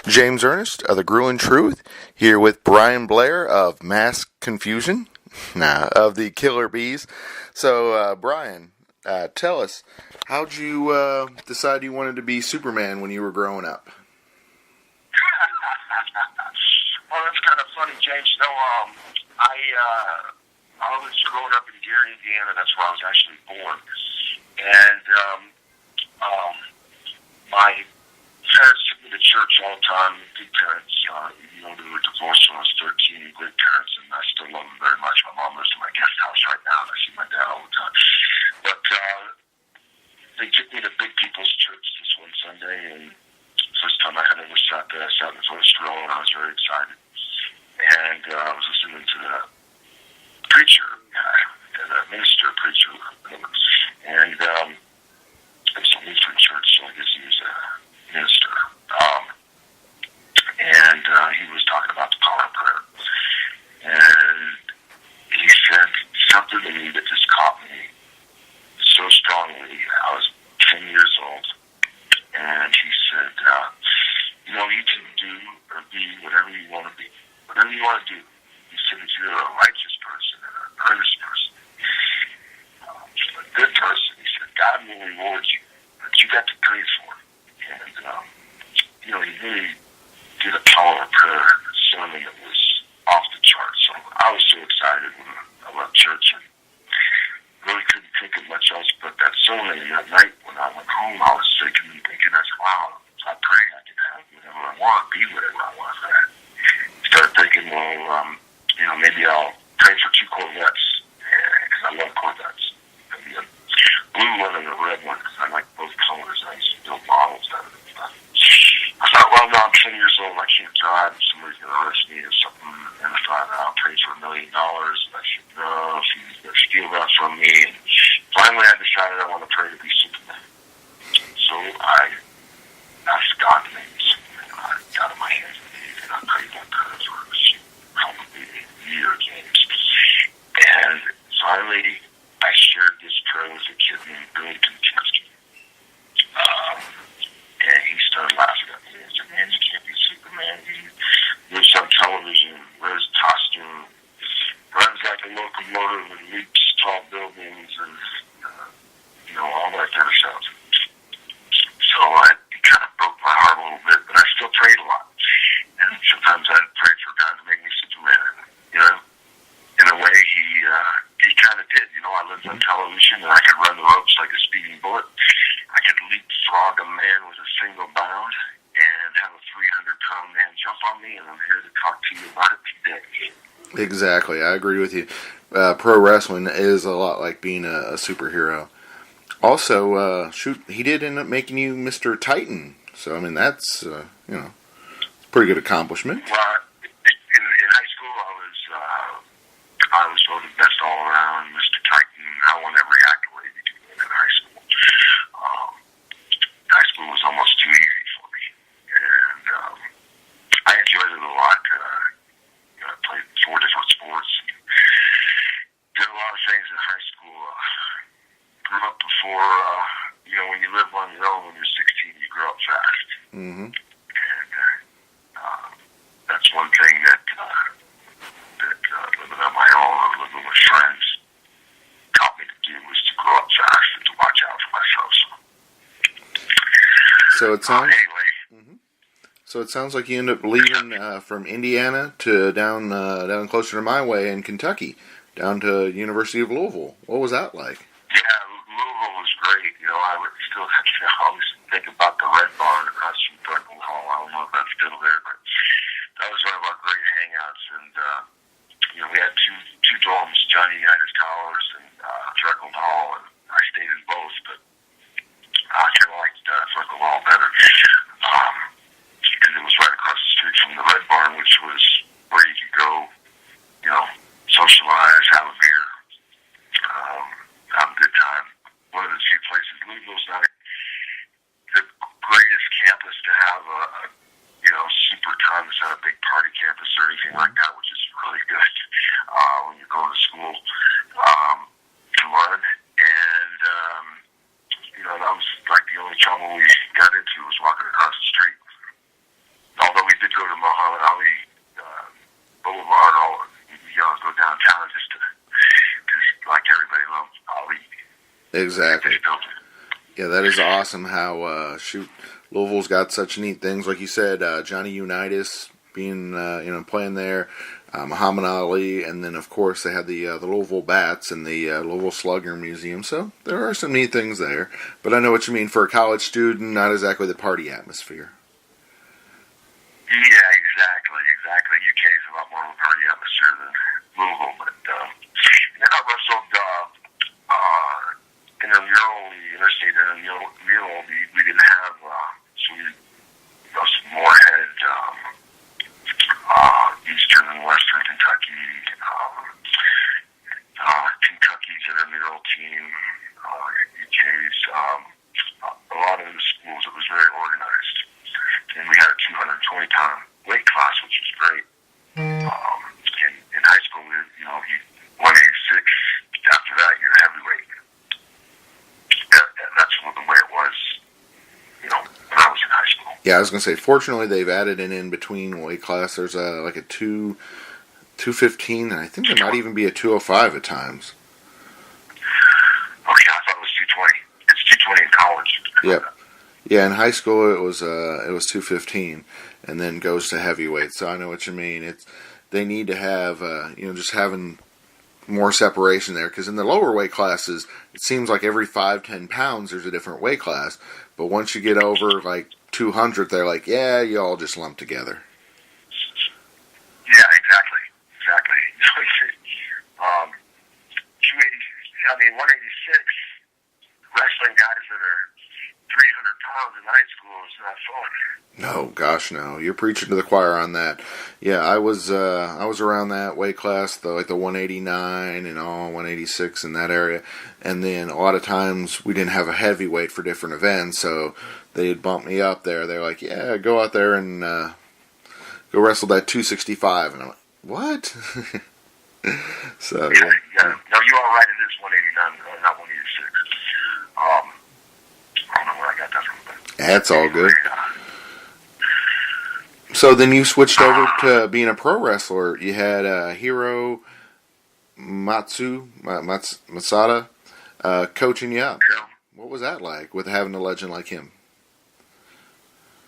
James Ernest of the Grueling Truth, here with Brian Blair of Mass Confusion, of the Killer Bees. So, Brian, tell us, how'd you decide you wanted to be Superman when you were growing up? Well, that's kind of funny, James. I was growing up in Gary, Indiana. That's where I was actually born. And my parents took me to church all the time. Good parents. They were divorced when I was 13. Great parents, and I still love them very much. My mom lives in my guest house right now, and I see my dad all the time. But they took me to Big People's Church this one Sunday, and first time I had ever sat there. I sat in the first row, and I was very excited. And I was listening to the preacher, the minister preacher, and it was a Lutheran church, so I guess he was a minister. And he was talking about the power of prayer. And he said something to me that just caught me so strongly. I was 10 years old, and he said, you can do or be whatever you want to be, whatever you want to do. He said, if you're a righteous person and an earnest person, a good person, he said, God will reward you, but you got to pray for it. And, he really did a power of prayer sermon that was off the charts. So I was so excited when I left church and really couldn't think of much else but that sermon. And that night when I went home, I was thinking, I said, wow, if I pray, I can have whatever I want, be whatever I want. I started thinking, maybe I'll pray for 2 Corvettes, because I love Corvettes. Maybe a blue one and a red one, because I like both colors. I used to build models out of it. I thought, well, no, I'm 10 years old, I can't drive. Somebody's going to arrest me or something. And I thought, I'll pray for $1 million. And I said, no, she's going to steal that from me. And finally, I decided I want to pray to be Superman. So I asked God to make me Superman. I got on my hands and knees, and I prayed that prayer for probably a year, James. And finally, I shared this prayer with a kid named Billy Kentucky. And he started laughing at me and said, man, you can't be Superman. He lives on television, wears a costume, runs like a locomotive and leaps tall buildings and, all that kind of stuff. So it kind of broke my heart a little bit, but I still prayed a lot. And sometimes I'd pray for God to make me Superman. And, in a way, he kind of did. I lived on television, and I could run the ropes like a speeding bullet. I could leapfrog a man with a single bound and have a 300-pound man jump on me, and I'm here to talk to you about it today. Exactly, I agree with you. Pro wrestling is a lot like being a superhero. Also, he did end up making you Mr. Titan. So, that's, a pretty good accomplishment. Well, in high school, I was voted best all-around Mr. Titan. I won every accolade you could win in high school. High school was almost too easy for me. And I enjoyed it a lot. I played 4 different sports. Did a lot of things in high school. Grew up before, when you live on your own when you're 16, you grow up fast. Mm-hmm. And that's one thing that living on my own or living with friends taught me to do, was to grow up fast and to watch out for myself. So it sounds. Anyway. Mm-hmm. So it sounds like you end up leaving from Indiana to down closer to my way in Kentucky, down to University of Louisville. What was that like? Yeah, Louisville was great. I would still always think about the Red Barn across from Threckle Hall. I don't know if that's still there, but that was one of our great hangouts. And we had two dorms, Johnny Unitas Towers and Threckle Hall, and I stayed in both, but I kind of liked Threckle Hall better. Because it was right across the street from the Red Barn, which was where you could go, socialize, have a beer, have a good time. One of the few places. Louisville's not the greatest campus to have a super ton. It's not a big party campus or anything like that, which is really good when you're going to school to learn. And that was like the only trouble we got into was walking across the street. Although Exactly. They built it. Yeah, that is awesome how, Louisville's got such neat things. Like you said, Johnny Unitas being, playing there, Muhammad Ali, and then, of course, they had the Louisville Bats and the Louisville Slugger Museum. So there are some neat things there. But I know what you mean. For a college student, not exactly the party atmosphere. Yeah, exactly. UK is a lot more of a party atmosphere than Louisville, but then I wrestled intramural, the interstate intramural. We didn't have so we wrestled Moorhead, Eastern and Western Kentucky, Kentucky's intramural team, UK's, a lot of the schools. It was very organized. And we had a 220-pound weight class, which was great. In high school, you 186. After that, you're heavyweight. And that's the way it was, when I was in high school. Yeah, I was going to say, fortunately, they've added an in-between weight class. There's like a 215, and I think there might even be a 205 at times. Okay, I thought it was 220. It's 220 in college. Yep. Yeah, in high school it was 215, and then goes to heavyweight. So I know what you mean. They need to have just having more separation there, because in the lower weight classes it seems like every 5-10 pounds there's a different weight class. But once you get over like 200, they're like, yeah, you all just lump together. Yeah, exactly. 186 wrestling guys that are 300 pounds in high school is not fun. No, gosh, no. You're preaching to the choir on that. Yeah, I was around that weight class, like the 189 and all 186 in that area, and then a lot of times we didn't have a heavyweight for different events, so they'd bump me up there. They're like, "Yeah, go out there and go wrestle that 265," and I'm like, "What?" So yeah. No, you are right. It is 189, not 186. I don't know where I got that from, but that's all good. So then you switched over to being a pro wrestler. You had Hiro Masada coaching you up. Yeah. What was that like with having a legend like him?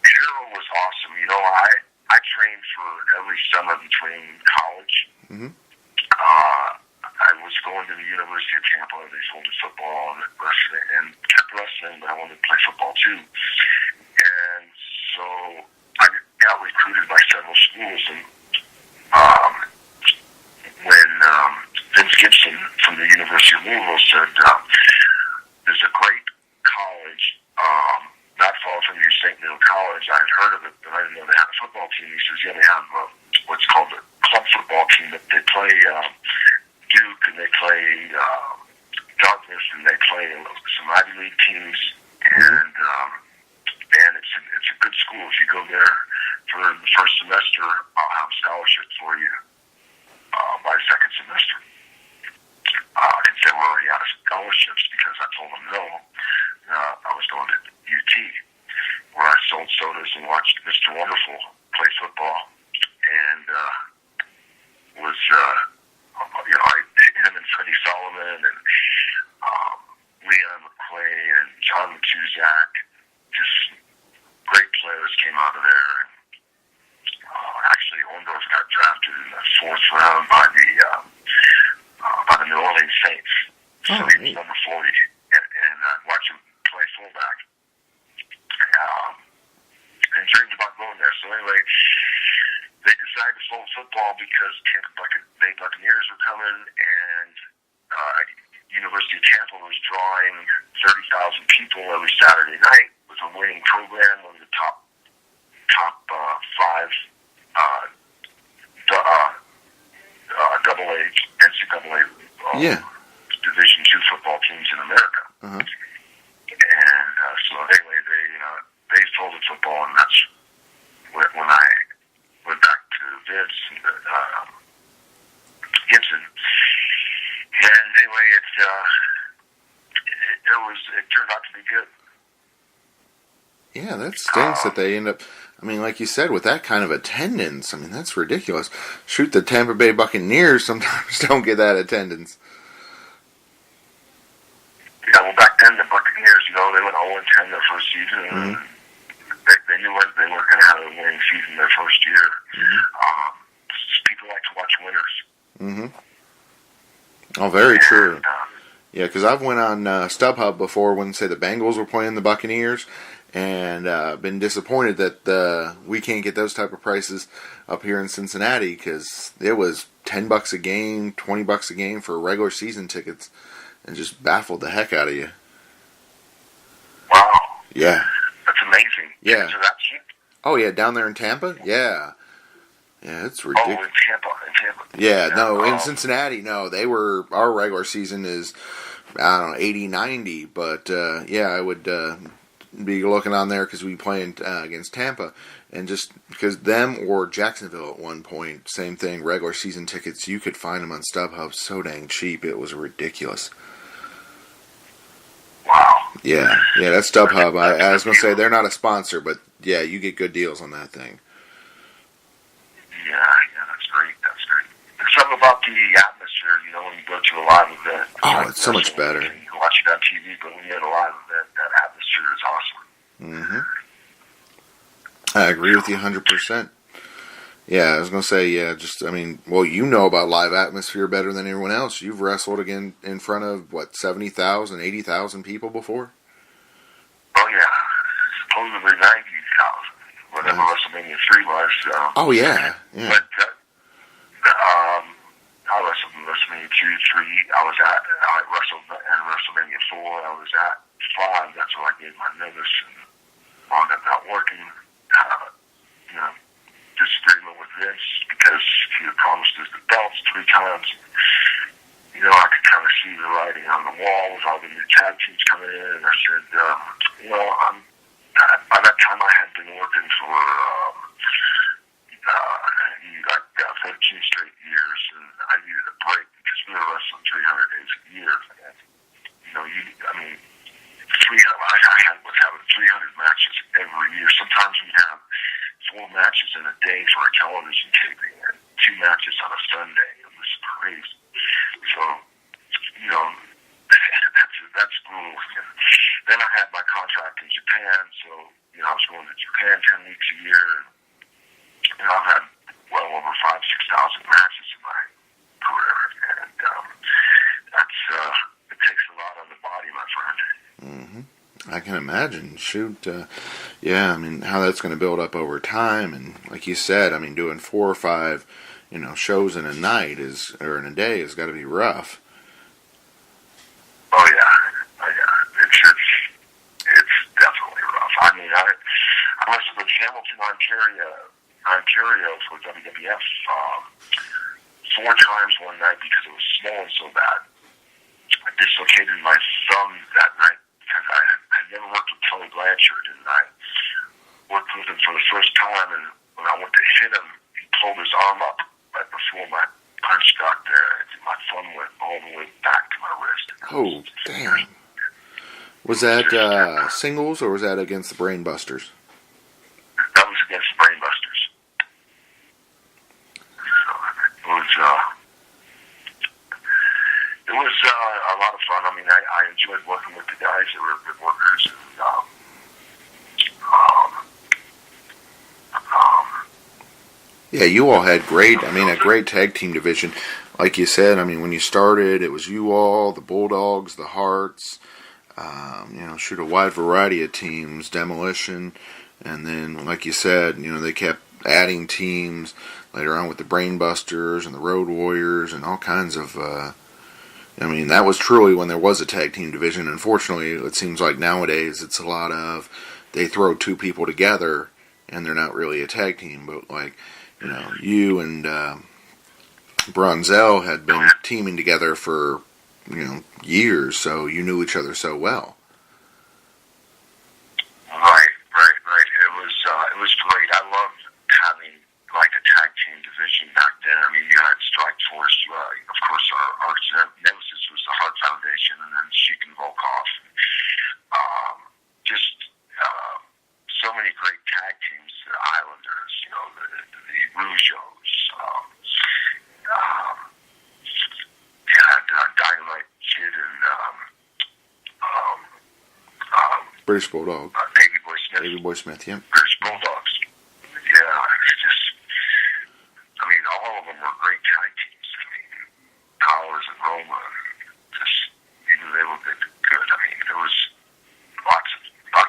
Hiro was awesome. I trained for every summer between college. Mm-hmm. I was going to the University of Tampa. They sold us football and kept wrestling, but I wanted to play football too. And so I got recruited by several schools, and when Vince Gibson from the University of Louisville said, there's a great college not far from you, St. Mill College. I had heard of it, but I didn't know they had a football team. He says, yeah, they have what's called a club football team. That they play Duke, and they play Dartmouth, and they play some Ivy League teams, and it's a good school. If you go there for the first semester, I'll have a scholarship for you by the second semester. I didn't say we're already out of scholarships because I told them no. I was going to UT, where I sold sodas and watched Mr. Wonderful play football, and was him and Freddie Solomon and Leon McClay and John Matuzak, just great players came out of there. Actually, Orndorff got drafted in the 4th round by the New Orleans Saints. So he was number 40, and I watched him play fullback. And dreamed about going there. So anyway, they decided to fold football because Tampa Bay Buccaneers were coming, and University of Tampa was drawing 30,000 people every Saturday night. It was a winning program, one of the top 5 NCAA Division II football teams in America. Uh-huh. And so anyway, they folded football, and that's when I went back to Vince and Gibson. And anyway, it turned out to be good. Yeah, that stinks that they end up. I mean, like you said, with that kind of attendance, I mean, that's ridiculous. Shoot, the Tampa Bay Buccaneers sometimes don't get that attendance. Yeah, well, And the Buccaneers, you know, they went 0-10 their first season. And they knew they weren't going to have a winning season their first year. People like to watch winners. Oh, very true. Yeah, because I've went on StubHub before when, say, the Bengals were playing the Buccaneers, and been disappointed that we can't get those type of prices up here in Cincinnati, because it was $10 a game, $20 a game for regular season tickets, and just baffled the heck out of you. Wow. Yeah. That's amazing. Yeah. So that's cheap? Oh, yeah, down there in Tampa? Yeah. Yeah, it's ridiculous. Oh, in Tampa. Yeah, no, in Cincinnati, no. Our regular season is, I don't know, 80, 90. But, yeah, I would be looking on there because we playing against Tampa. And just because them or Jacksonville at one point, same thing, regular season tickets, you could find them on StubHub so dang cheap. It was ridiculous. Wow. Yeah, that's StubHub. I was going to say, they're not a sponsor, but, yeah, you get good deals on that thing. Yeah, that's great. There's something about the atmosphere, you know, when you go to a live event. Oh, it's so much better. You can watch it on TV, but when you're at a live event, that atmosphere is awesome. I agree with you 100%. Yeah, I was going to say, well, you know about live atmosphere better than everyone else. You've wrestled again in front of, 70,000, 80,000 people before? Oh, yeah. Supposedly 90,000. Whatever WrestleMania 3 was. Oh, yeah. But I wrestled in WrestleMania 2, 3. I wrestled in WrestleMania 4. I was at 5. That's when I gave my notice and wound up not working. Disagreement with Vince because he had promised us the belts 3 times. You know, I could kind of see the writing on the wall with all the new tag teams coming in. And I said, by that time I had been working for 13 straight years, and I needed a break because we were wrestling 300 days a year. And, I was having 300 matches every year. Sometimes we'd have 4 matches in a day for a television taping and 2 matches on a Sunday. It was crazy. So, that's brutal. Then I had my contract in Japan, so, I was going to Japan 10 weeks a year. And, I've had well over 5,000-6,000 matches in my career. And it takes a lot on the body, my friend. I can imagine. Shoot. How that's going to build up over time. And like you said, doing 4 or 5, shows in a night or in a day has got to be rough. Oh, yeah. It's definitely rough. I wrestled in Hamilton, Ontario for WWF 4 times one night because it was snowing so bad. I dislocated my thumb that night because I never worked with Tony Blanchard, and I worked with him for the first time, and when I went to hit him, he pulled his arm up right before my punch got there, and my thumb went all the way back to my wrist. Oh, damn. Was that singles, or was that against the Brainbusters? That was against the Brainbusters. It was a lot of fun. I enjoyed working with the guys. They were good workers. Yeah, you all had a great tag team division. Like you said, when you started, it was you all, the Bulldogs, the Hearts, a wide variety of teams, Demolition, and then, like you said, they kept adding teams later on with the Brainbusters and the Road Warriors and all kinds of, that was truly when there was a tag team division. Unfortunately, it seems like nowadays it's a lot of, they throw 2 people together and they're not really a tag team, but you and Bronzell had been teaming together for, years, so you knew each other so well. Right. It was great. I loved having a tag team division back then. You had Strike Force. Of course, our nemesis was the Hart Foundation, and then Sheik and Volkov. So many great tag teams. The Islanders, the Rougeos. Dynamite Kid and British Bulldog. Davey Boy Smith. Davey Boy Smith, yeah. British Bulldogs. Yeah, it's just, I mean, all of them were great tag teams. I mean, Powers and Roma, just, they were good. I mean, there was lots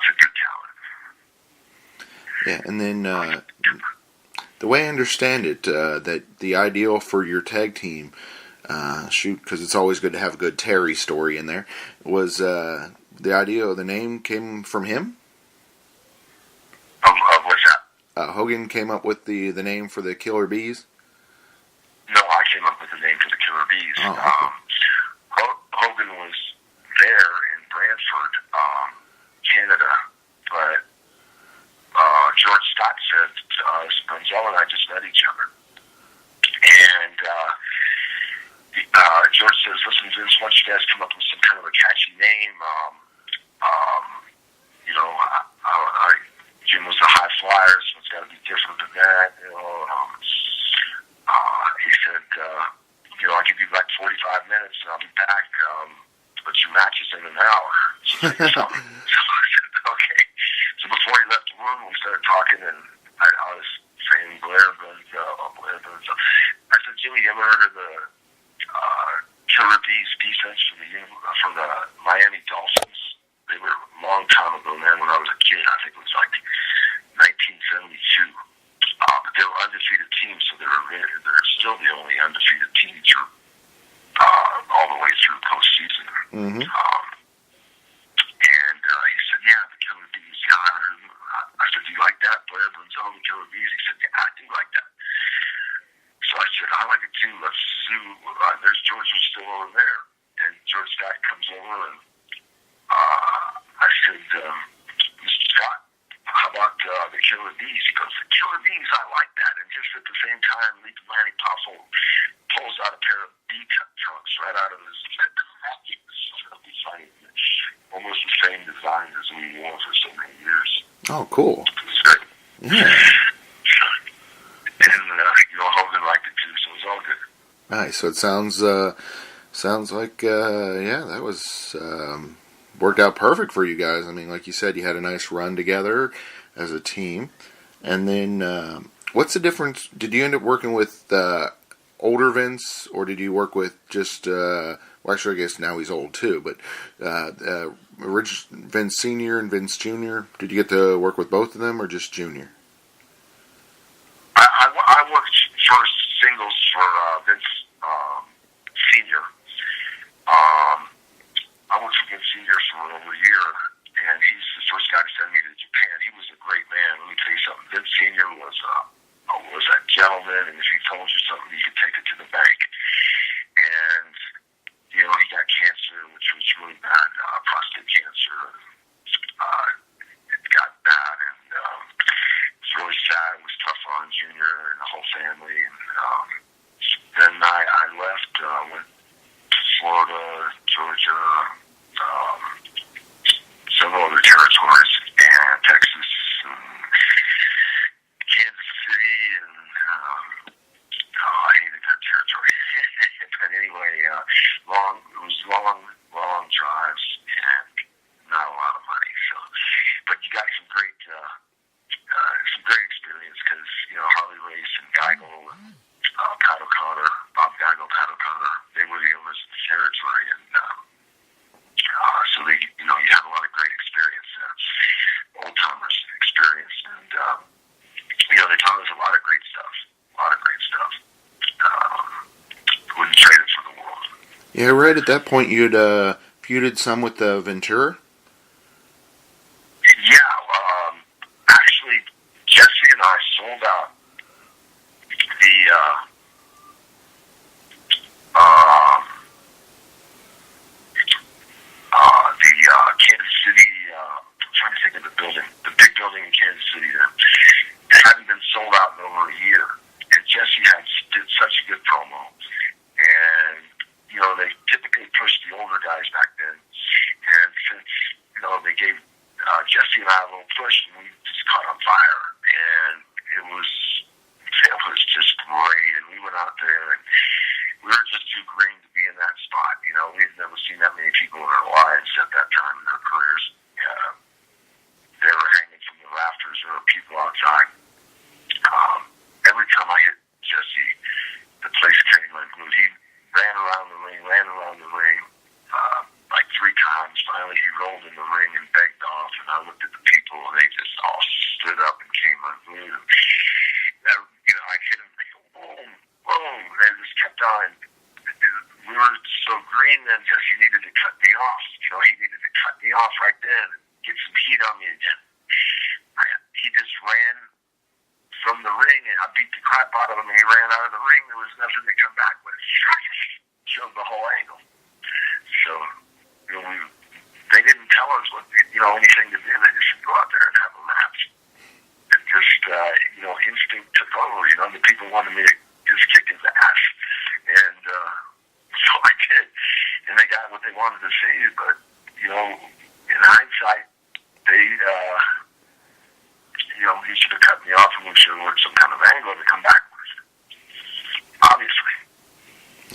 of good talent. Yeah, and then the way I understand it, that the ideal for your tag team, because it's always good to have a good Terry story in there, was the idea of the name came from him? Of what's that? Hogan came up with the name for the Killer Bees? No, I came up with the name for the Killer Bees. Oh, okay. Hogan was there in Brantford, Canada, but George Scott said to us, Bronzell and I just met each other. And George says, listen, Vince, why don't you guys come up with some kind of a catchy name? Jim was the High Flyers, so it's got to be different than that. He said, I'll give you like 45 minutes and I'll be back. But your match is in an hour. So I said, okay. So before he left the room, we started talking, and I was saying, Blair, Blair. I said, Jimmy, you ever heard of the Killer Bees defense for the Miami Dolphins? They were a long time ago, man, when I was a kid. I think it was like 1972. But they were undefeated teams, so they're still the only undefeated team through all the way through postseason. Mm-hmm. And he said, yeah, the Killer Bees. Yeah, I said, do you like that? Blair Bronzell, the Killer Bees? He said, yeah, I do like that. So I said, I like it too. Let's sue. There's George was still over there. And George Scott comes over, and I said, Mr. Scott, how about the Killer Bees? He goes, the Killer Bees, I like that. And just at the same time, Lanny Poffo pulls out a pair of bee trunks right out of his head. It was really funny. Almost the same design as we wore for so many years. Oh, cool. It was great. Yeah. And, Hogan liked it too, so it was all good. Nice. So it sounds like, that was worked out perfect for you guys. I mean, like you said, you had a nice run together as a team. And then, what's the difference? Did you end up working with older Vince, or did you work with just, actually, I guess now he's old too, but Vince Sr. and Vince Jr., did you get to work with both of them, or just Jr.? I worked first singles for Vince Sr. I worked for Vince Sr. for over a year, and he's the first guy to send me to Japan. He was a great man. Let me tell you something. Vince Sr. was a gentleman, and if he told you something, you could take it to the bank. And, he got cancer, which was really bad, prostate cancer. It got bad, and it was really sad. It was tough on Junior and the whole family. And then I left, went to Florida, Georgia, several other territories, and Texas, and Kansas City, and I hated that territory. But anyway, it was long drives and not a lot of money. So, but you got some great experience because Harley Race and Geigel and Pat O'Connor, Bob Geigel, Pat O'Connor, they were the owners of the territory, and so they, you had a lot of great experience, old timers experience, and they taught us a lot of great stuff. Wouldn't trade it for the world. Yeah, right at that point you'd feuded some with Ventura? Yeah, actually, Jesse and I sold out the Kansas City, I'm trying to think of the building, the big building in Kansas City there. It hadn't been sold out in over a year, and Jesse did such a good promo. And, they typically pushed the older guys back then. And since, they gave Jesse and I a little push, and we just caught on fire. And it was mean that Jesse needed to cut me off. He needed to cut me off right then and get some heat on me again. He just ran from the ring, and I beat the crap out of him, and he ran out of the ring. There was nothing to come back with. Showed the whole angle. So, they didn't tell us anything to do. They just said, go out there and have a match. It just, instinct took over. The people wanted me to just kick his ass. And so I did. And they got what they wanted to see. But, in hindsight, they, he should have cut me off, and we should have worked some kind of angle to come back with. Obviously.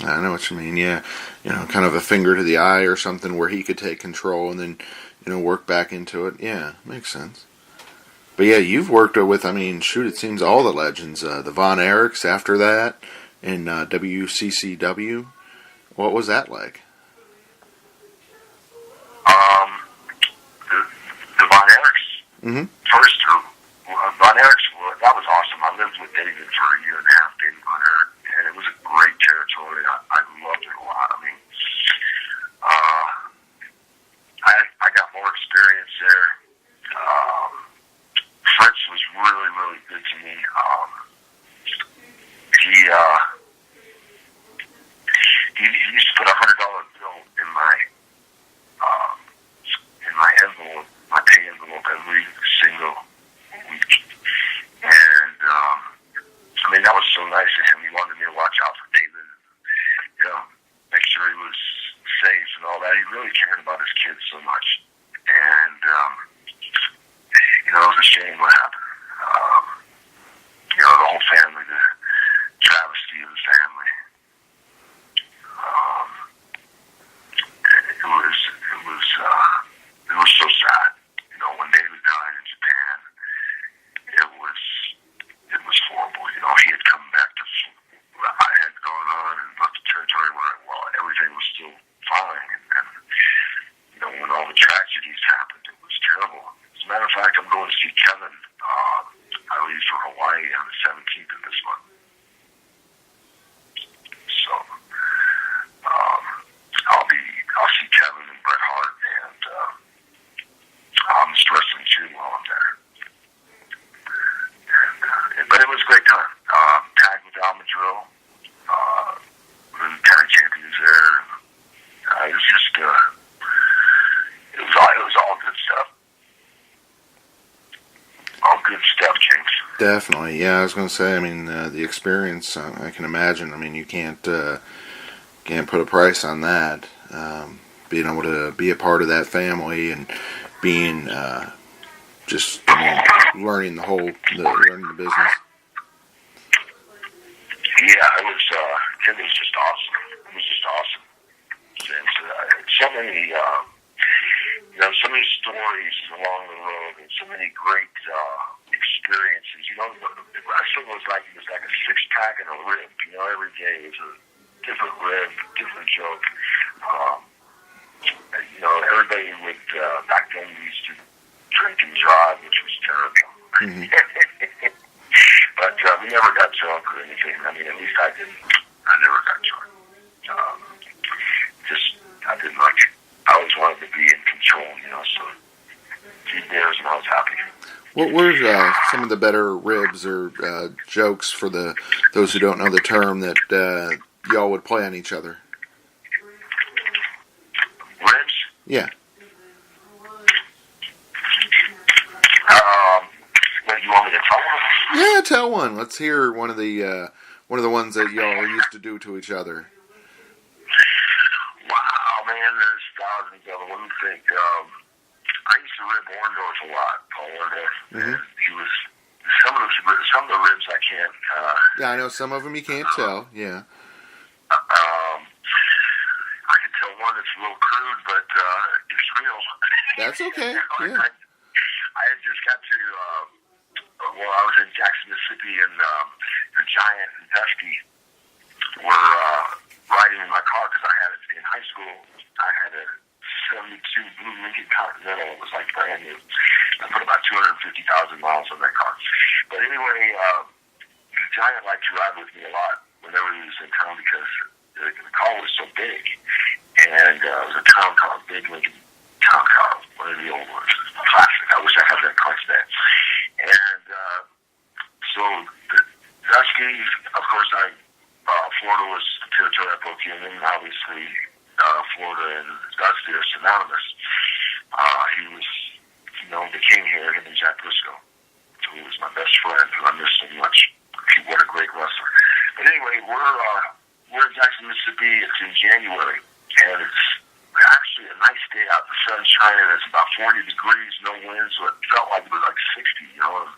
I know what you mean, yeah. Kind of a finger to the eye or something where he could take control and then, work back into it. Yeah, makes sense. But yeah, you've worked with, it seems all the legends. The Von Erichs after that in WCCW. What was that like? The Von Erichs. Mm-hmm. First, Von Erichs, that was awesome. I lived with David for a year and a half, David Von Erich, and it was a great territory. I loved it a lot. I got more experience there. Fritz was really, really good to me. He used to put $100 bill in my envelope, my pay envelope every single week. And that was so nice of him. He wanted me to watch out for David, make sure he was safe and all that. He really cared about his kids so much. And it was a shame what happened. The whole family, the travesty of the family. It was so sad. When David died in Japan, it was horrible. He had come back to. I had gone on and left the territory where everything was still fine, and when all the tragedies happened, it was terrible. As a matter of fact, I'm going to see Kevin. I leave for Hawaii on the 17th of this month. So I'll see Kevin and Bret Hart and Wrestling too while I'm there. But it was a great time. Tagged with Almadrill. We were the tag champions there. It was just it was all good stuff. All good stuff, James. Definitely, yeah. I was going to say, the experience, I can imagine. You can't put a price on that. Being able to be a part of that family and being learning learning the business. Yeah, it was just awesome. It was just awesome. And, so many stories along the road, and so many great experiences. The wrestling was like a 6-pack and a rib. Every day was a different rib, different joke. Everybody would back then we used to drink and drive, which was terrible. Mm-hmm. But we never got drunk or anything. At least I didn't. I never got drunk. I didn't like it. I always wanted to be in control, so few beers and I was happy. What were some of the better ribs or jokes for those who don't know the term that y'all would play on each other? Ribs? Yeah. You want me to tell one? Yeah, tell one. Let's hear one of the ones that y'all used to do to each other. Wow, man, there's thousands of them. Let me think. I used to rib Orndorff a lot, Paul Orndorff. Mm-hmm. He was some of the ribs I can't. Yeah, I know some of them you can't tell. Yeah. I can tell one that's a little crude, but it's real. That's okay. Yeah. I had just got to. I was in Jackson, Mississippi, and the Giant and Dusty were riding in my car because I had it in high school. I had a 72 Blue Lincoln Continental. It was like brand new. I put about 250,000 miles on that car. But anyway, the Giant liked to ride with me a lot whenever he was in town because the car was so big. and it was a town car, big Lincoln town car, one of the old ones, classic. I wish I had that car today. And so Dusty, of course, Florida was the territory I broke in, and obviously Florida and Dusty are synonymous. He was, the king here, him and Jack Briscoe. So he was my best friend, and I miss him much. What a great wrestler. But anyway, we're in Jackson, Mississippi. It's in January, and it's actually a nice day out. The sun's shining. It's about 40 degrees, no wind, so it felt like it was like 60, And,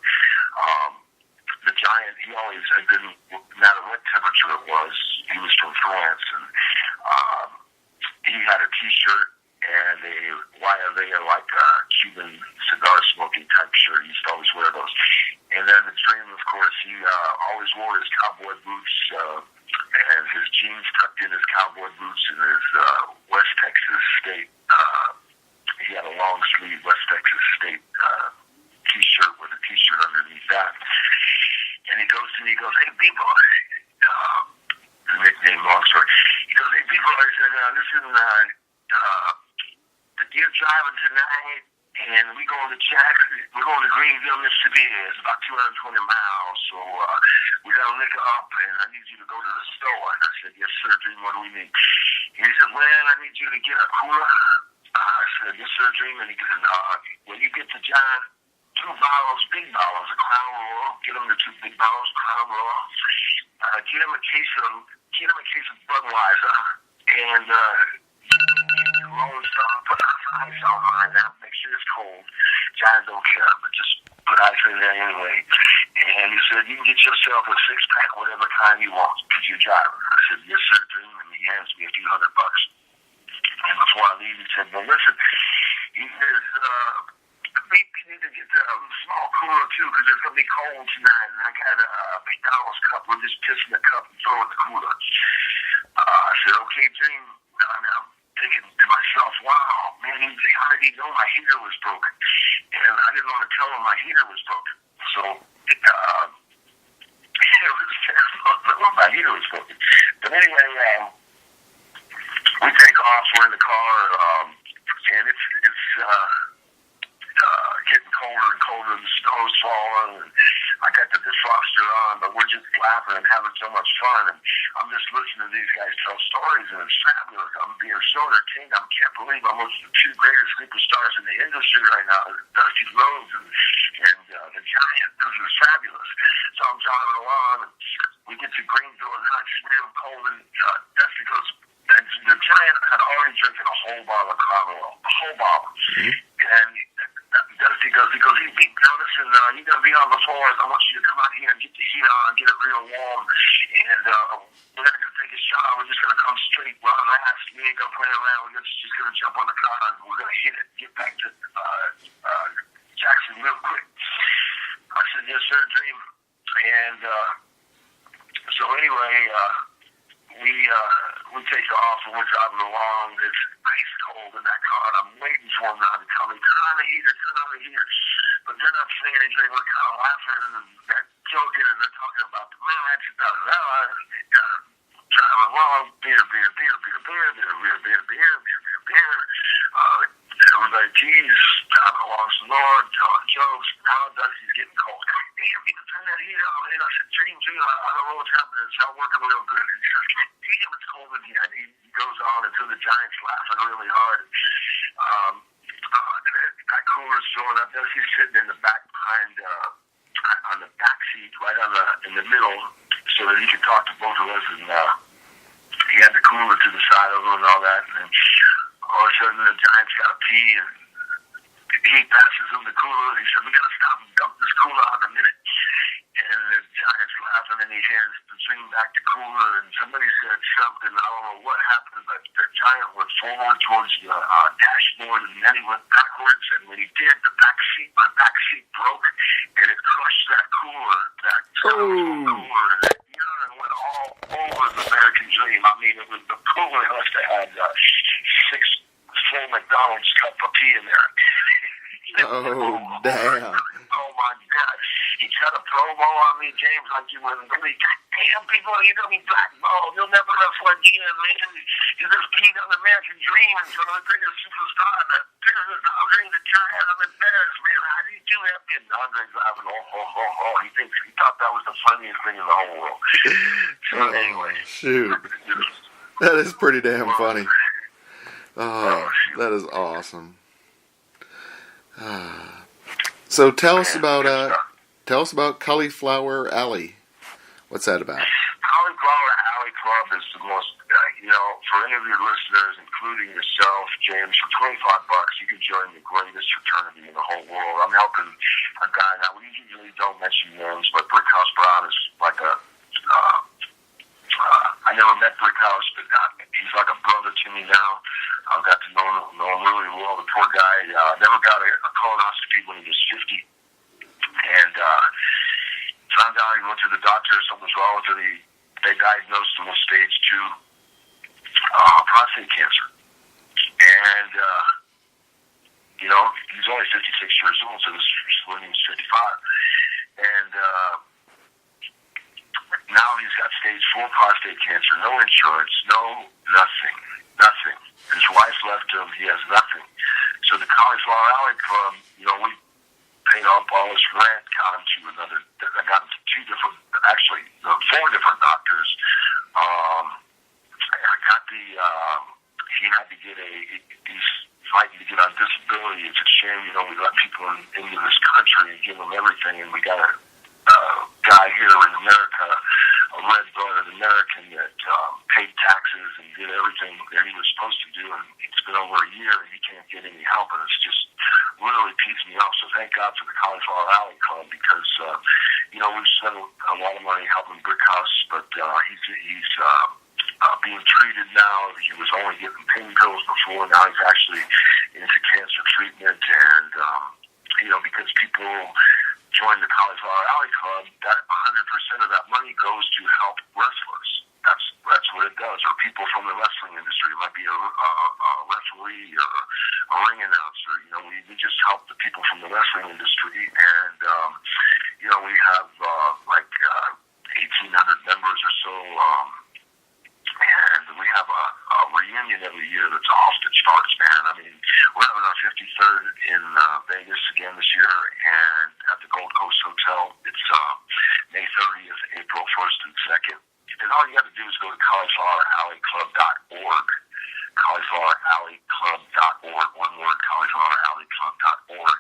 the Giant, he always had been, no matter what temperature it was, he was from France, and he had a T-shirt and a Guayabera, like a Cuban cigar smoking type shirt. He used to always wear those. And then the Dream, of course, he always wore his cowboy boots and his jeans tucked in his cowboy boots and his West Texas State. He had a long sleeve West Texas State T-shirt with a T-shirt underneath that. And he goes to me, he goes, "Hey, B-boy," the nickname, long story. He goes, "Hey, B-boy," he said, "Listen, you're driving tonight, and we're going to Greenville, Mississippi. It's about 220 miles, so we got to lick up, and I need you to go to the store." And I said, "Yes, sir, Dream, what do we need?" And he said, "Well, I need you to get a cooler." I said, "Yes, sir, Dream." And he said, "When you get to John, 2 bottles, big bottles of Crown Royal. Get them the 2 big bottles of Crown Royal. Get them a case of Budweiser, and Rolling Stone. Put ice on mine now. Make sure it's cold. Giants don't care, but just put ice in there anyway." And he said, "You can get yourself a 6-pack, whatever kind you want, because you're driving." I said, "Yes, sir, Dream." And he hands me a few $100. And before I leave, he said, "Well, listen," he says, "you need to get a small cooler too, because it's gonna be cold tonight. And I got a McDonald's cup. We'll just piss in the cup and throw in the cooler." I said, "Okay, Dream." And I'm thinking to myself, "Wow, man, he already know my heater was broken," and I didn't want to tell him my heater was broken. So my heater was broken. But anyway, we take off. We're in the car, and it's getting colder and colder. The snow's falling, and I got the defroster on, but we're just laughing and having so much fun. And I'm just listening to these guys tell stories, and it's fabulous. I'm being so entertained. I can't believe I'm with the 2 greatest superstars in the industry right now, Dusty Rhodes and the Giant. This is fabulous. So I'm driving along, and we get to Greenville, and it's real cold, and Dusty goes, and the Giant had already drinking a whole bottle of Crown Royal, a whole bottle. Mm-hmm. And Dusty goes, "Hey, Pete, now listen, you're going to be on the floor. I want you to come out here and get the heat on, get it real warm. And we're not going to take a shower. We're just going to come straight. We're on last. We ain't going to play around. We're just going to jump on the car, and we're going to hit it, get back to Jackson real quick." I said, "Yes, sir, Dream." And so anyway, we take off, and we're driving along. It's ice cold in that car, and I'm waiting for him now to tell me, "Turn on the heater, turn on the heater." But they're not saying anything. We're kind of laughing and they're joking, and they're talking about the match, driving along, beer. Everybody tease, driving along some more, telling jokes. Now Dusty's getting cold. "Damn, you can turn that heater on." And I said, "Dream, I don't know what's happening. It's not working real good." And he says, "Damn, it's cold in here." And he goes on until the Giant's laughing really hard. That cooler's filling up. Dusty's sitting in the back behind, on the back seat, right in the middle, so that he could talk to both of us. And he had the cooler to the side of him and all that. And then all of a sudden, the Giant's got to pee, and he passes him the cooler. He said, "We got to stop and dump this cooler out in a minute." And the Giant's laughing, and he hands the Dream back to cooler, and somebody said something. I don't know what happened, but the Giant went forward towards the dashboard, and then he went backwards, and when he did, my back seat broke, and it crushed that cooler, that cooler, and that urine went all over the American Dream. I mean, the cooler must have had 6 full McDonald's cup of tea in there. Oh, damn. Oh, my God. He cut a promo homo on me, James, like you wouldn't believe. Goddamn, people, you're going to be blackballed. You'll never wrestle again, man. You just beat on the American dream and so the biggest superstar, the biggest Andre the Giant of the best, man. How do you do that? And Andre's laughing, He thought that was the funniest thing in the whole world. So anyway. Shoot. That is pretty damn funny. Oh, that is awesome. So tell us about Cauliflower Alley. What's that about? Cauliflower Alley Club is the most, for any of your listeners, including yourself, James, for $25, you can join the greatest fraternity in the whole world. I'm helping a guy now. We usually don't mention names, but Brickhouse Brown is like I never met Brickhouse, but he's like a brother to me now. I've got to know him really well. The poor guy never got a colonoscopy when he was 50. And found out he went to the doctor, something was wrong with him. They diagnosed him with stage 2 prostate cancer. And, he's only 56 years old, so this was when he was 55. And now he's got stage 4 prostate cancer, no insurance, nothing. His wife left him, he has nothing. So the Cauliflower Alley Club, we paid off all his rent, got him to four different doctors. He had to get he's fighting to get on disability. It's a shame, we let people into this country and give them everything, and we got a guy here in America, a red-blooded American that paid taxes and did everything that he was supposed to do, and it's been over a year and he can't get any help, and it's just really pieced me off. So thank God for the Cauliflower Alley Club because, we've spent a lot of money helping Brickhouse, but he's being treated now. He was only getting pain pills before, now he's actually into cancer treatment, and, because people join the Cauliflower Alley Club, that 100% of that money goes to help wrestlers. That's what it does. Or people from the wrestling industry. It might be a referee or a ring announcer. We just help the people from the wrestling industry, and we have 1,800 members or so, and we have a reunion every year that's off the charts, man. I mean, we're having our 53rd in Vegas again this year, and at the Gold Coast Hotel. It's May 30th, April 1st and 2nd. And all you got to do is go to caulifloweralleyclub.org, caulifloweralleyclub.org, one word, caulifloweralleyclub.org,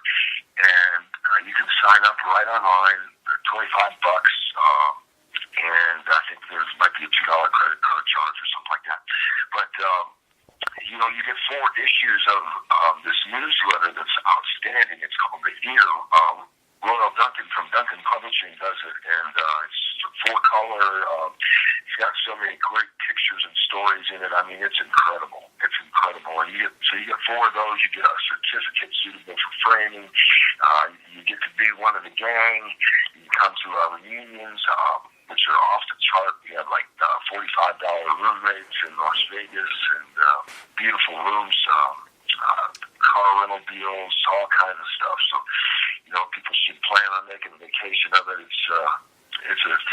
and you can sign up right online. They're $25, and I think there might be a $2 credit card charge or something like that. But you get 4 issues of this newsletter that's outstanding. It's called The Ear. Royal Duncan from Duncan Publishing does it, and it's 4-color. It's got so many great pictures and stories in it. I mean, it's incredible. It's incredible. And you get 4 of those. You get a certificate suitable for framing. You get to be one of the gang. You come to our reunions, which are off the chart. We have like $45 room rates in Las Vegas, and beautiful rooms, car rental deals, all kinds of stuff. So, people should plan on making a vacation of it. It's a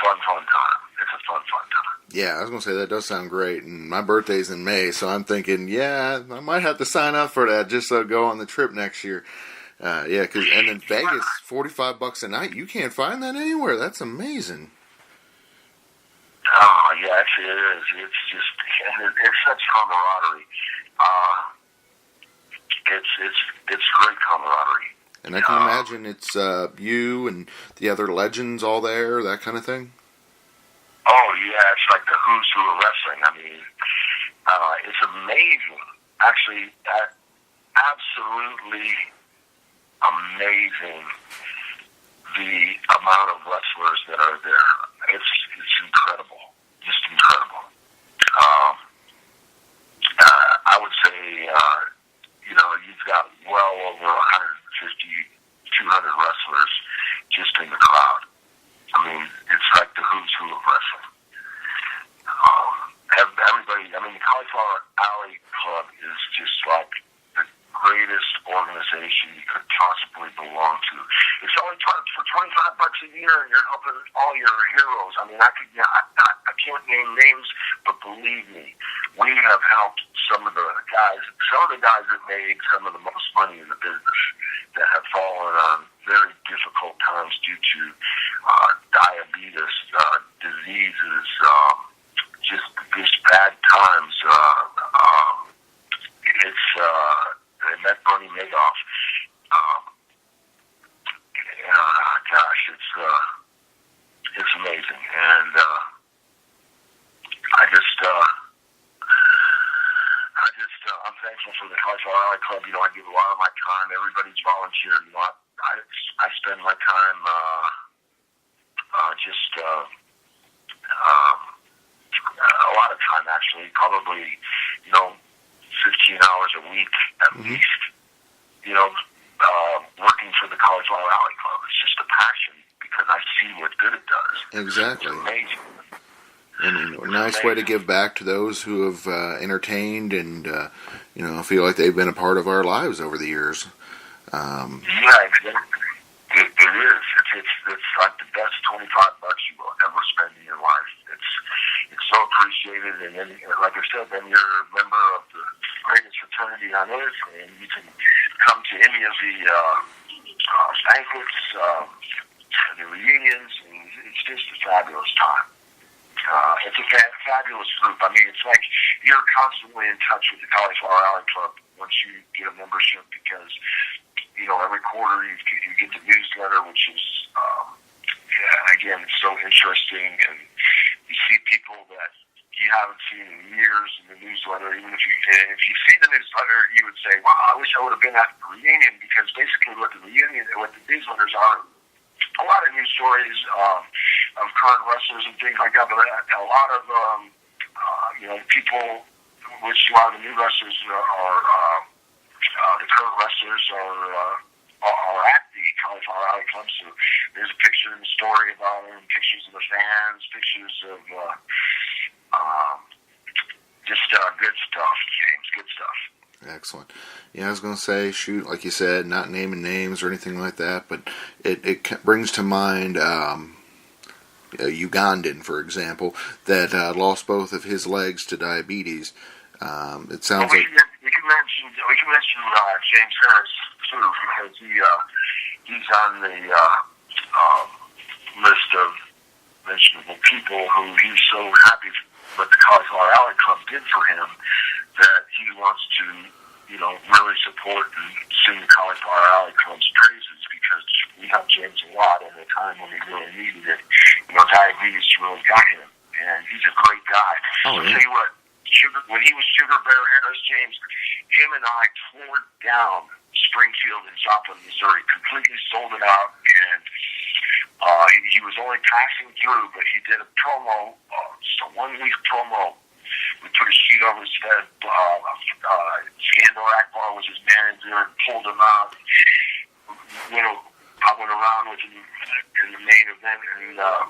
fun time. It's a fun time. Yeah, I was going to say, that does sound great. And my birthday's in May, so I'm thinking, I might have to sign up for that just so go on the trip next year. And then Vegas, $45 a night. You can't find that anywhere. That's amazing. Oh, yes, it is. It's just, it's such camaraderie. It's great camaraderie. And I can imagine it's you and the other legends all there, that kind of thing. Oh, yeah, it's like the who's who of wrestling. I mean, it's amazing. Actually, absolutely amazing the amount of wrestlers that are there. It's incredible. Just incredible. I would say, you've got well over 150, 200 wrestlers just in the crowd. I mean, it's like the who's who of wrestling. Everybody, the Cauliflower Alley Club is just like the greatest organization you could possibly belong to. It's only for $25 a year, and you're helping heroes. I mean, I can't name names, but believe me, we have helped some of the guys that made some of the most money in the business that have fallen on very difficult times due to diabetes, diseases, just bad times. They met Bernie Madoff. Gosh, it's amazing, and I'm thankful for the Cauliflower Alley Club. You know, I give a lot of my time. Everybody's volunteered. You know, I spend my time a lot of time actually, probably 15 hours a week at least. You know, working for the Cauliflower Alley Club. It's just a passion because I see what good it does. Exactly. It's amazing. And a nice way to give back to those who have entertained and feel like they've been a part of our lives over the years. Yeah, exactly. It is. It's like the best $25 you will ever spend in your life. It's so appreciated, and then, like I said, then you're a member of the greatest fraternity on earth, and you can come to any of the banquets, the reunions, and it's just a fabulous time. It's a fabulous group. I mean, it's like you're constantly in touch with the Cauliflower Alley Club once you get a membership because, every quarter you get the newsletter, which is, again, it's so interesting. And you see people that you haven't seen in years in the newsletter. Even if you see the newsletter, you would say, wow, I wish I would have been at the reunion, because basically what the newsletters are, a lot of news stories of current wrestlers and things like that, but a lot of people, which a lot of the new wrestlers are the current wrestlers are at the Cauliflower Alley Club. So there's a picture in the story about them, pictures of the fans, pictures of just good stuff, James, good stuff. Excellent. Yeah, I was going to say, shoot, like you said, not naming names or anything like that, but it brings to mind a Ugandan, for example, that lost both of his legs to diabetes. It sounds like we can mention James Harris too, because he's on the list of mentionable people who he's so happy what the Cauliflower Alley Club did for him that he wants to, really support and sing the Cauliflower Alley Club's praises, because we helped James a lot at a time when he really needed it. Diabetes really got him, and he's a great guy. Oh, yeah. I'll tell you what, when he was Sugar Bear Harris, James, him and I tore down Springfield and Joplin, Missouri, completely sold it out, and he was only passing through, but he did a promo, just a 1-week promo. We put a sheet over his head. Skandor Akbar was his manager and pulled him out. I went around with him in the main event, and that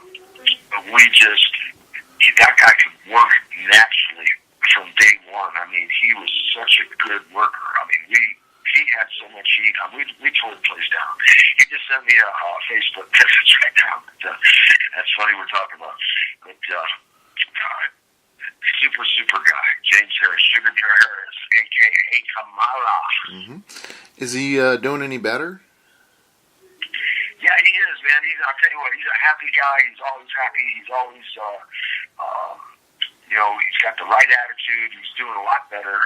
guy could work naturally from day one. I mean, he was such a good worker. I mean, he had so much heat. We tore the place down. He just sent me a Facebook message right now. That's funny we're talking about. But super guy, James Harris, Sugar Bear Harris, a.k.a. Kamala. Mm-hmm. Is he doing any better? Yeah, he is, man. I'll tell you what, he's a happy guy. He's always happy. He's always, he's got the right attitude. He's doing a lot better.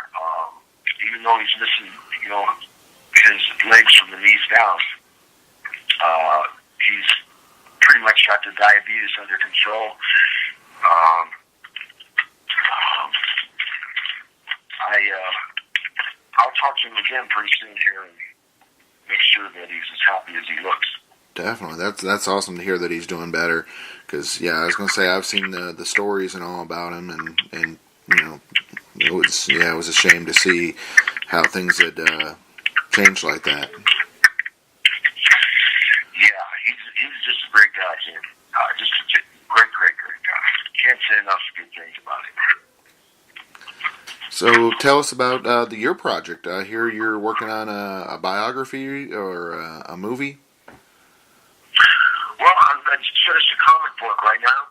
Even though he's missing, his legs from the knees down. He's pretty much got the diabetes under control. I'll talk to him again pretty soon here and make sure that he's as happy as he looks. Definitely, that's awesome to hear that he's doing better. Because I was gonna say I've seen the stories and all about him, and it was a shame to see how things had changed like that. Yeah, he's just a great guy, Jim. Just a great guy. Can't say enough good things about him. So tell us about your project. I hear you're working on a biography or a movie. Well, I just finished a comic book right now.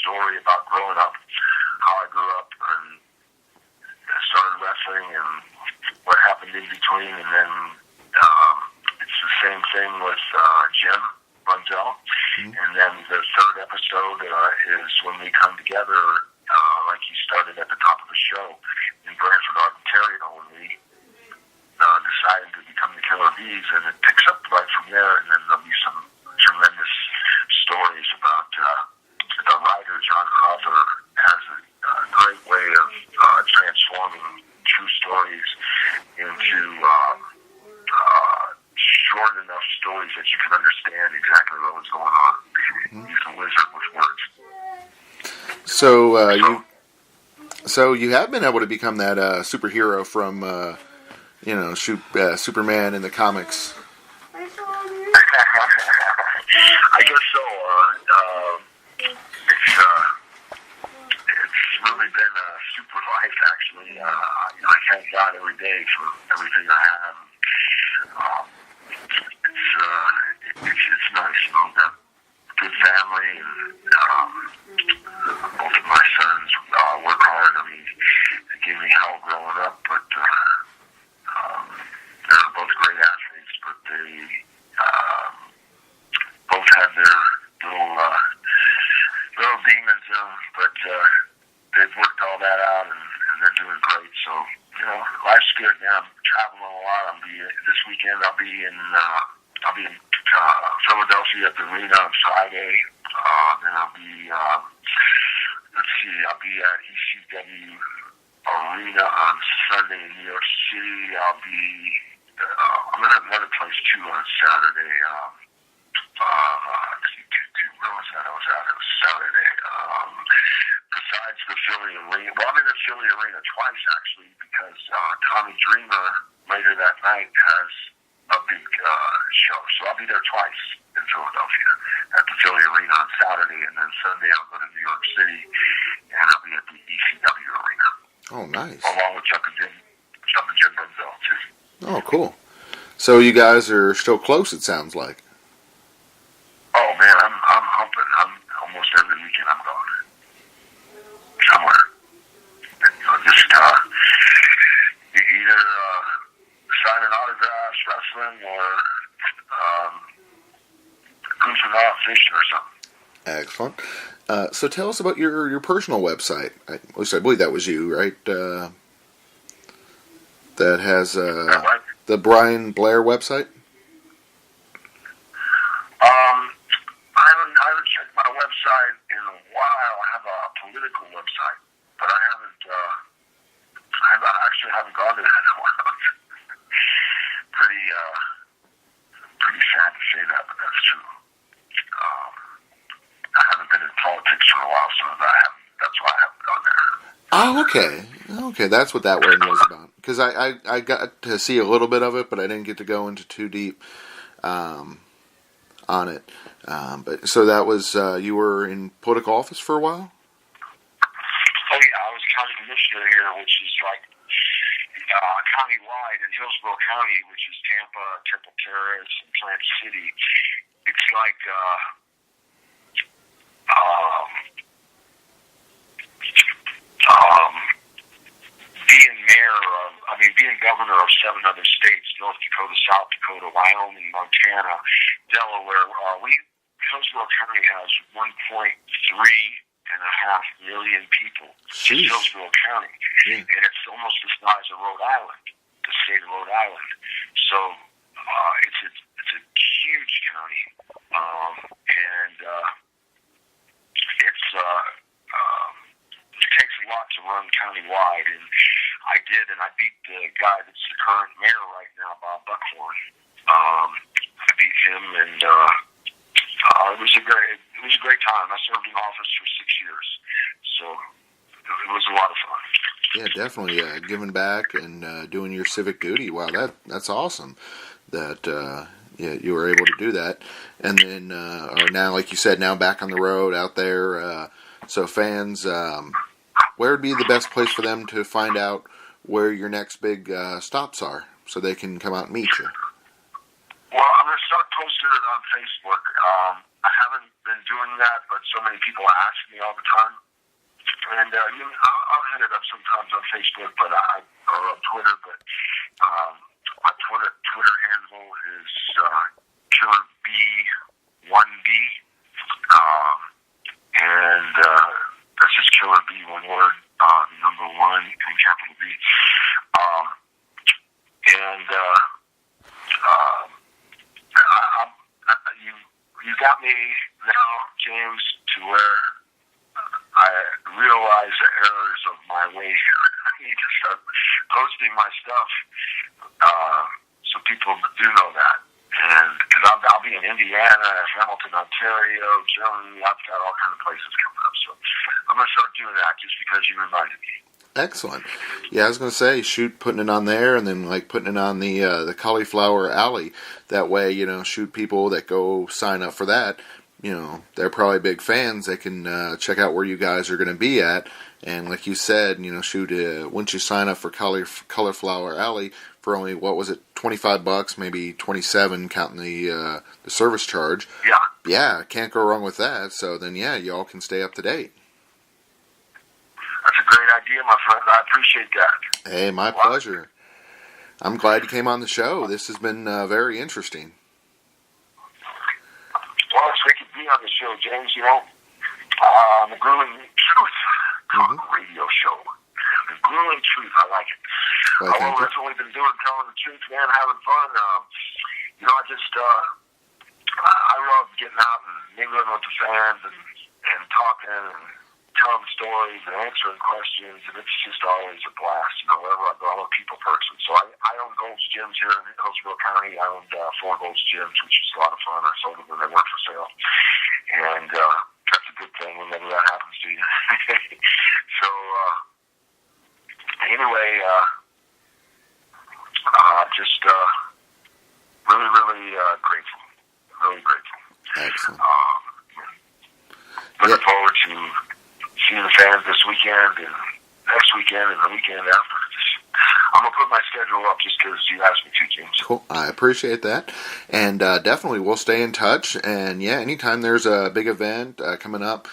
story about growing up, how I grew up, and I started wrestling, and what happened in between, and then it's the same thing with Jim Bunzel. And then the third episode is when we come together, like you started at the top of the show, in Brantford, Ontario, when we decided to become the Killer Bees, and it picks up right from there, and then there'll be some tremendous stories about the writer, John Crawford, has a great way of transforming true stories into short enough stories that you can understand exactly what was going on. He's a wizard with words. So you have been able to become that superhero from Superman in the comics. I guess so. It's really been a super life, actually. I thank God every day for everything I have. It's nice, that good family, and both of my sons work hard. I mean, they gave me hell growing up, but they're both great athletes, but they both had their little demons in them, but they've worked all that out, and they're doing great. So, life's good now. I'm traveling a lot. This weekend I'll be in Philadelphia at the arena on Friday. Then I'll be I'll be at ECW Arena on Sunday in New York City. I'm gonna have another place too on Saturday. Where was that? It was Saturday. Besides the Philly Arena, well, I'm in the Philly Arena twice actually, because Tommy Dreamer later that night has a big show, so I'll be there twice in Philadelphia at the Philly Arena on Saturday, and then Sunday I'll go to New York City, and I'll be at the ECW Arena. Oh, nice. Along with Chuck and Jim Bunzel too. Oh, cool. So you guys are still close, it sounds like. Oh man, I'm humping. I'm almost every weekend I'm going somewhere. Just either signing autographs, wrestling, or goofing off, fishing, or something. Excellent. So tell us about your personal website. At least I believe that was you, right? That has the Brian Blair website. I haven't checked my website in a while. I have a political website, but I actually haven't gone to that in a while. Pretty sad to say that, but that's true. I haven't been in politics for a while, so that's why I haven't gone there. Oh, okay. Okay, that's what that one was about. Because I got to see a little bit of it, but I didn't get to go into too deep on it. But so that was you were in political office for a while? Oh yeah, I was county commissioner here, which is like county-wide in Hillsborough County, which is Tampa, Temple Terrace, and Plant City. It's like being governor of 7 other states: North Dakota, South Dakota, Wyoming, Montana, Delaware. Hillsborough County has 1.3 million people. Jeez. In Hillsborough County, and it's almost the size of Rhode Island, the state of Rhode Island. So it's a huge county, and it takes a lot to run countywide, and I did, and I beat the guy that's the current mayor right now, Bob Buckhorn. I beat him, and it was a great time. I served in office for 6 years, so it was a lot of fun. Yeah, definitely giving back and doing your civic duty. Wow, that's awesome. That you were able to do that, and then or now, like you said, now back on the road out there. So fans, where would be the best place for them to find out where your next big stops are, so they can come out and meet you? Well, I'm going to start posting it on Facebook. I haven't been doing doing that, but so many people ask me all the time. And I'll hit it up sometimes on Facebook, or on Twitter. But my Twitter handle is Killer B1B, and that's just Killer B, one word, number one, and capital B. You got me now, James, to where I realize the errors of my way here. I need to start posting my stuff so people do know that. And because I'll be in Indiana, Hamilton, Ontario, Germany. I've got all kinds of places coming up. So I'm going to start doing that just because you reminded me. Excellent. Yeah, I was going to say, putting it on there, and then like putting it on the Cauliflower Alley. That way, shoot, people that go sign up for that, they're probably big fans. They can check out where you guys are going to be at. And like you said, shoot, once you sign up for Cauliflower Alley for only, what was it, $25, maybe $27, counting the service charge. Yeah. Yeah, can't go wrong with that. So then, yeah, y'all can stay up to date. That's a great idea, my friend. I appreciate that. Hey, my pleasure. I'm glad you came on the show. This has been very interesting. Well, it's great to be on the show, James. The Grueling Truth radio show. The Grueling Truth, I like it. Well, that's what we've been doing, telling the truth, man, having fun. I love getting out and mingling with the fans and talking and telling stories and answering questions, and it's just always a blast. Wherever I go, I'm a people person. So I own Gold's Gyms here in Hillsborough County. I owned 4 Gold's Gyms, which is a lot of fun. I sold them when they weren't for sale. And that's a good thing whenever that happens to you. So, anyway, just really, really grateful. Really grateful. Excellent. Looking forward to seeing the fans this weekend and next weekend and the weekend after. I'm going to put my schedule up just because you asked me to, James. Cool. I appreciate that. And definitely we'll stay in touch. And yeah, anytime there's a big event coming up,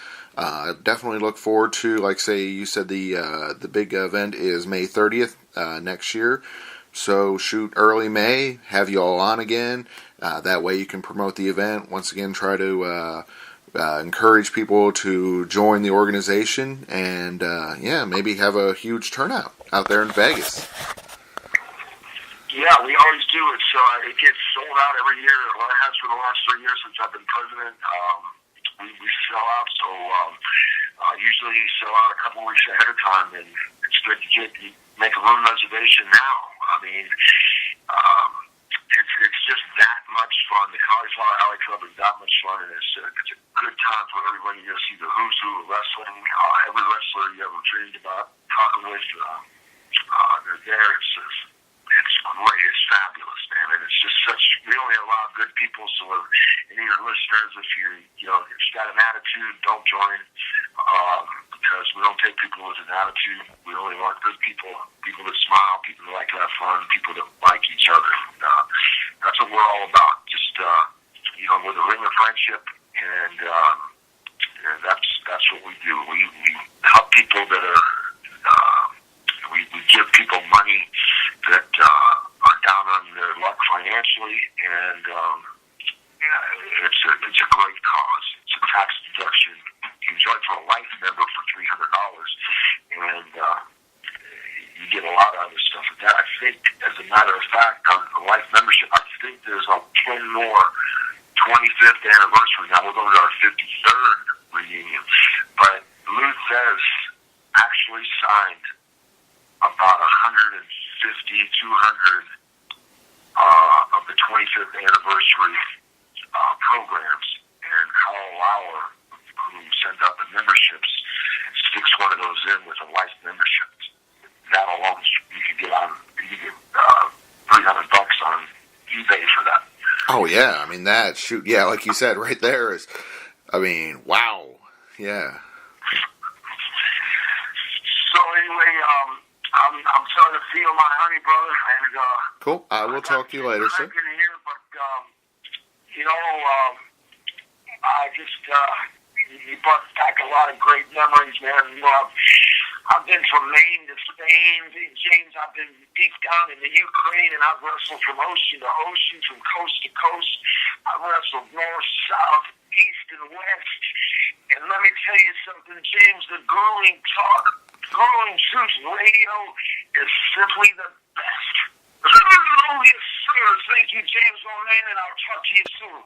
definitely look forward to, like say you said the big event is May 30th next year. So shoot, early May, have you all on again. That way you can promote the event. Once again, try to encourage people to join the organization, and maybe have a huge turnout out there in Vegas. Yeah, we always do. It gets sold out every year. Well, it has for the last 3 years since I've been president. We sell out, so usually you sell out a couple weeks ahead of time, and it's good to make a room reservation now. I mean, it's just that much fun. The Cauliflower Alley Club is that much fun, and it's a good time for everybody to see the who's who of wrestling. Every wrestler you ever dreamed about talking with, they're there. It's great. It's fabulous, man. And it's just we only allow good people. So any of your listeners, if you've got an attitude, don't join. Because we don't take people with an attitude. We only want good people that smile, people that like to have fun, people that like each other. That's what we're all about. Just, with a ring of friendship, and that's what we do. We help people that are, we give people money that are down on their luck financially, and it's a great cause. It's a tax deduction. You can join for a life member for $300, and you get a lot of other stuff with that. I think, as a matter of fact, on the life membership, I think there's 10 more 25th anniversary. Now we're going to our 53rd reunion, but Lou Thez actually signed about 150, 200 of the 25th anniversary programs, and Kyle Lauer, who sends out the memberships, sticks one of those in with a life membership. That alone, you could get $300 on eBay for that. Oh yeah, I mean like you said, right there is, wow, yeah. So anyway, I'm starting to feel my honey, brother, and cool. I will talk to you later, sir. Here, but I just You brought back a lot of great memories, man. You know, I've been from Maine to Spain, James. I've been deep down in the Ukraine, and I've wrestled from ocean to ocean, from coast to coast. I've wrestled north, south, east, and west. And let me tell you something, James. The Grueling Truth Radio is simply the best. Oh, yes, sir. Thank you, James, my man, and I'll talk to you soon.